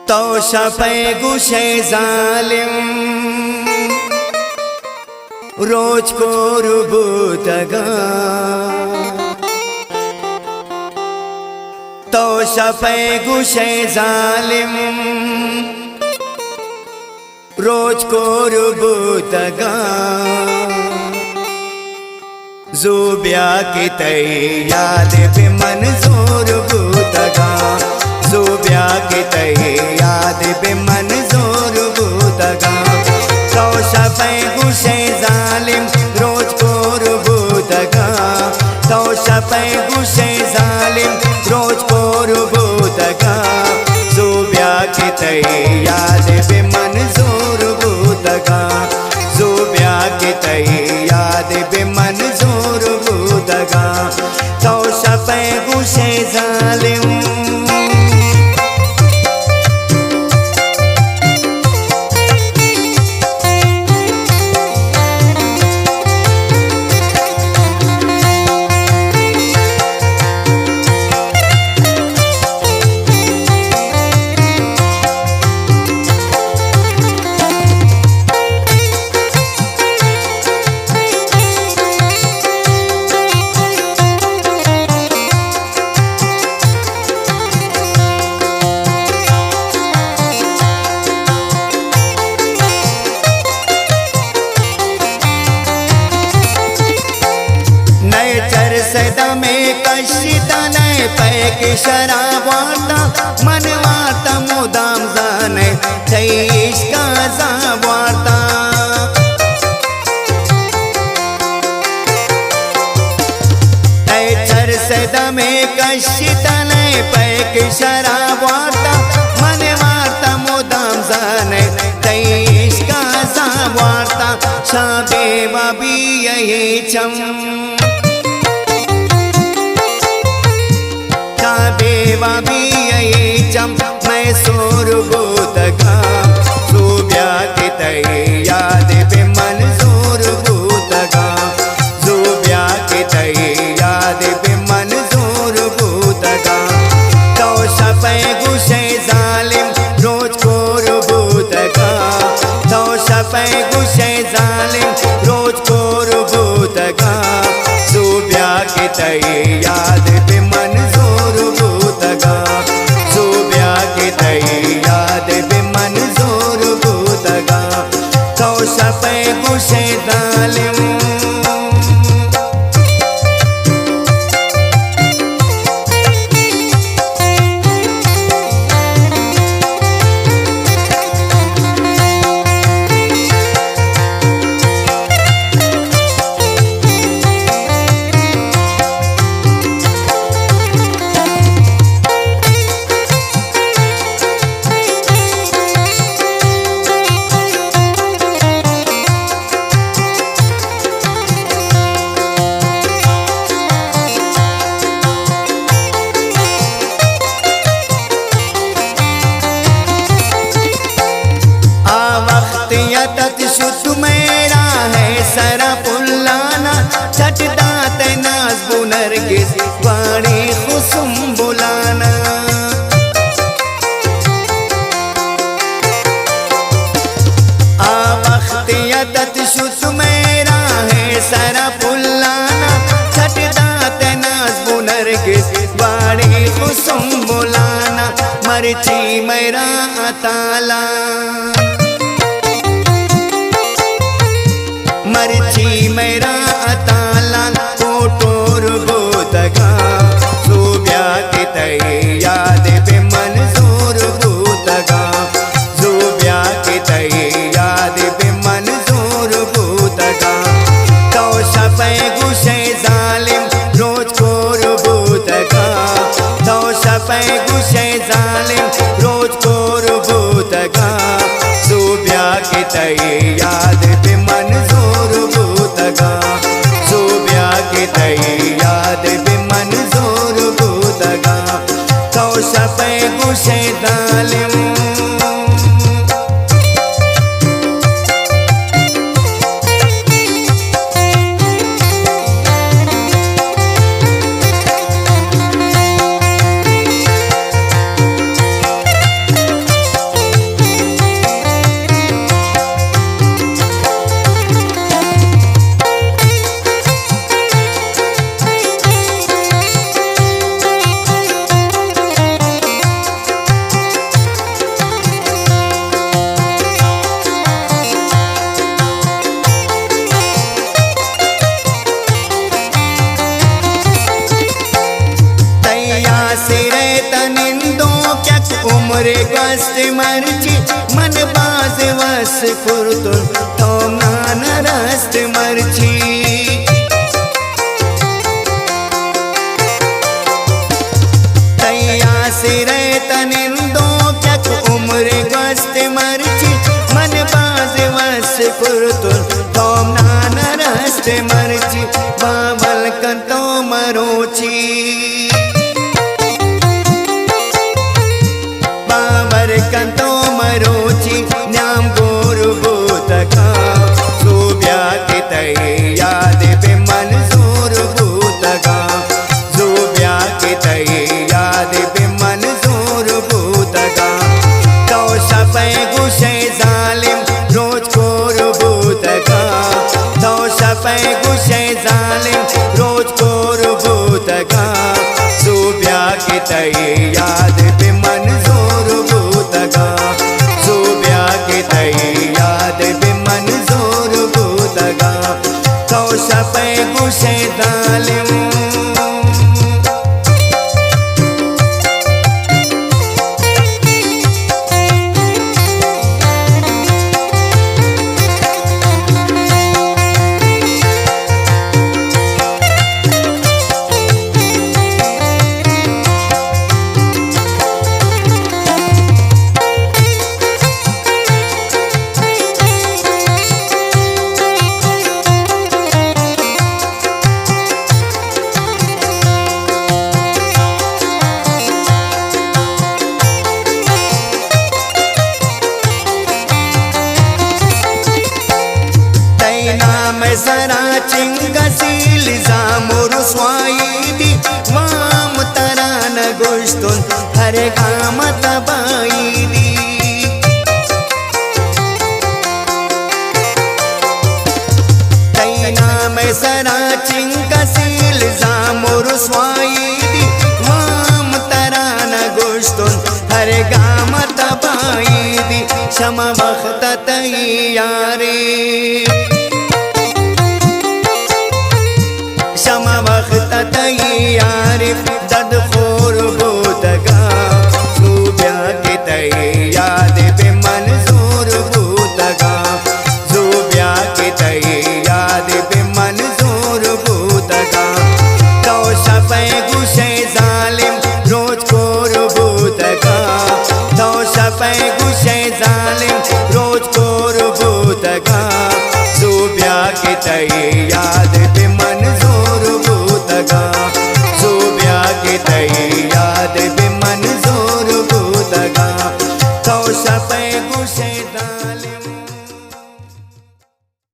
तो शफे गुशे जालिम रोज को रुबूतगा तो शफे गुशे जालिम रोज को रुबूतगा ज़ुबिया की तई याद पे मंजूर बूतगा ज़ुबिया की तई याद पे मंजूर बूतगा तो शफे गुशे जालिम रोज को रुबूतगा तो शफे गुशे जालिम रोज को रुबूतगा ज़ुबिया की तई याद पे मंजूर बूतगा ज़ुबिया की तई याद पे मंजूर बूतगा तो शफे गुशे जालिम पैक शराब वार्ता मन वार्ता मुदाम जाने तेईस का जाब वार्ता चर सदा में कशिता ने पैक शराब वार्ता मन वार्ता मुदाम जाने तेईस का जाब वार्ता शाबे बाबी यही चम बेवा भी यही चम मैं सोर बूतगा ज़ुबिया की तई याद पे मंजूर बूतगा ज़ुबिया की तई याद पे मंजूर बूतगा तो शफे गुशे जालिम रोज को रुबूतगा तो शफे गुशे जालिम रोज को रुबूतगा ज़ुबिया की तई याद पे मंजूर बूतगा ज़ुबिया की तई याद पे मंजूर बूतगा तो शफे गुशे जालिम शुद्ध मेरा है सरा पुल्लाना छटदा तनाज बुनर के वाणी खुसुम बुलाना आ वख्तियत शुद्ध मेरा है सरा पुल्लाना छटदा तनाज बुनर के वाणी खुसुम बुलाना मर्ची मेरा अताला मर्ची मेरा अताला कोटोर बूतगा ज़ुबिया की तई याद पे मंजूर बूतगा ज़ुबिया की तई याद पे मंजूर बूतगा तो शफे गुशे जालिम रोज को रुबूतगा तो शफे गुशे जालिम रोज को रुबूतगा ज़ुबिया की तई याद पे मंजूर बूतगा ज़ुबिया की तई याद पे मंजूर बूतगा तो शफे गुशे जालिम चक उम्र गस्त मर्ची मन बाज वस कुर्तुल तोम नान रस्त मर्ची तैया से तनिंदो चक उम्र गस्त मर्ची मन बाज वस कुर्तुल तोम नान रस्त मर्ची बाबल कंतो मरोची कंतो मरोची न्याम गोरु भूतका सुब्या के तय याद बे मंजूर भूतका सुब्या के तय याद बे मंजूर भूतका तो सपे गुशे जालिम रोज कोरु भूतका तो सपे गुशे जालिम रोज कोरु भूतका सुब्या के तय याद बे मंजूर सुब्या के तय याद बे मंजूर भूतगा तो सपे गुशे दालिम जरा चिंगसील जामुर स्वाईदी वाम तरान गोश्तुन हर काम तबाईदी तैना में जरा चिंगसील जामुर स्वाईदी वाम तरान गोश्तुन हर काम तबाईदी शमा वक्त तैयारी शमा वक्त तैयारी